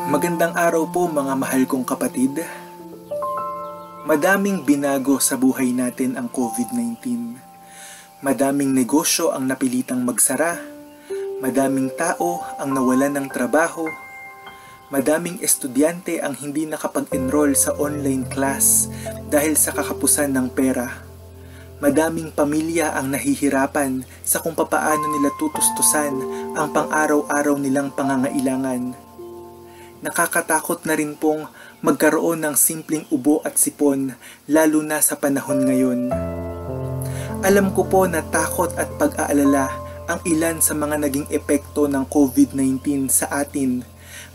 Magandang araw po mga mahal kong kapatid. Madaming binago sa buhay natin ang COVID-19. Madaming negosyo ang napilitang magsara. Madaming tao ang nawalan ng trabaho. Madaming estudyante ang hindi nakapag-enroll sa online class dahil sa kakapusan ng pera. Madaming pamilya ang nahihirapan sa kung papaano nila tutustusan ang pang-araw-araw nilang pangangailangan. Nakakatakot na rin pong magkaroon ng simpleng ubo at sipon, lalo na sa panahon ngayon. Alam ko po na takot at pag-aalala ang ilan sa mga naging epekto ng COVID-19 sa atin.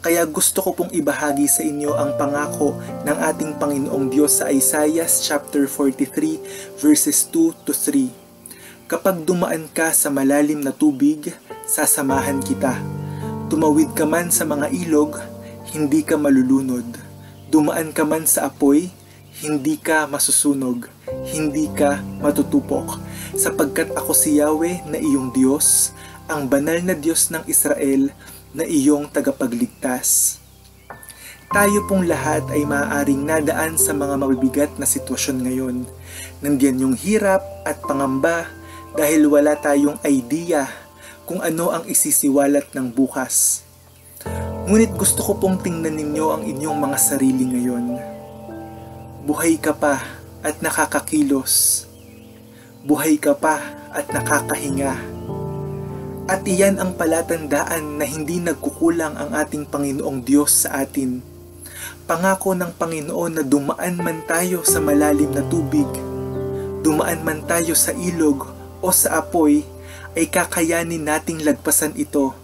Kaya gusto ko pong ibahagi sa inyo ang pangako ng ating Panginoong Diyos sa Isaiah chapter 43 verses 2 to 3. Kapag dumaan ka sa malalim na tubig, sasamahan kita. Tumawid ka man sa mga ilog, hindi ka malulunod. Dumaan ka man sa apoy, hindi ka masusunog. Hindi ka matutupok. Sapagkat ako si Yahweh na iyong Diyos, ang banal na Diyos ng Israel na iyong tagapagligtas. Tayo pong lahat ay maaaring nadaan sa mga mabibigat na sitwasyon ngayon. Nandiyan yung hirap at pangamba dahil wala tayong idea kung ano ang isisiwalat ng bukas. Ngunit gusto ko pong tingnan ninyo ang inyong mga sarili ngayon. Buhay ka pa at nakakakilos. Buhay ka pa at nakakahinga. At iyan ang palatandaan na hindi nagkukulang ang ating Panginoong Diyos sa atin. Pangako ng Panginoon na dumaan man tayo sa malalim na tubig, dumaan man tayo sa ilog o sa apoy, ay kakayanin nating lagpasan ito.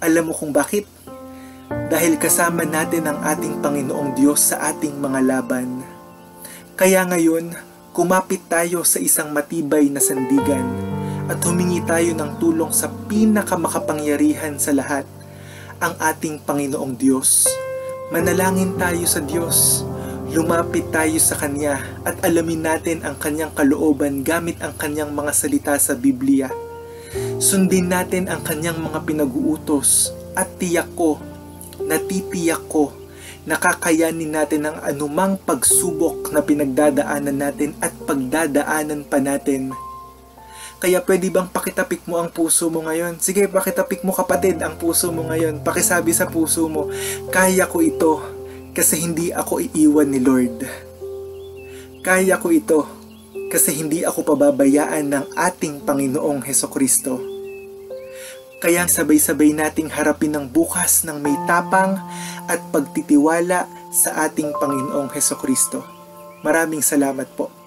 Alam mo kung bakit? Dahil kasama natin ang ating Panginoong Diyos sa ating mga laban. Kaya ngayon, kumapit tayo sa isang matibay na sandigan at humingi tayo ng tulong sa pinakamakapangyarihan sa lahat, ang ating Panginoong Diyos. Manalangin tayo sa Diyos, lumapit tayo sa Kanya at alamin natin ang Kanyang kalooban gamit ang Kanyang mga salita sa Biblia. Sundin natin ang Kanyang mga pinag-uutos at natitiyak ko, nakakayanin natin ang anumang pagsubok na pinagdadaanan natin at pagdadaanan pa natin. Kaya pwede bang pakitapik mo ang puso mo ngayon? Sige, pakitapik mo kapatid ang puso mo ngayon. Pakisabi sa puso mo, kaya ko ito kasi hindi ako iiwan ni Lord. Kaya ko ito kasi hindi ako pababayaan ng ating Panginoong Hesukristo. Kaya sabay-sabay nating harapin ang bukas ng may tapang at pagtitiwala sa ating Panginoong Hesukristo. Maraming salamat po.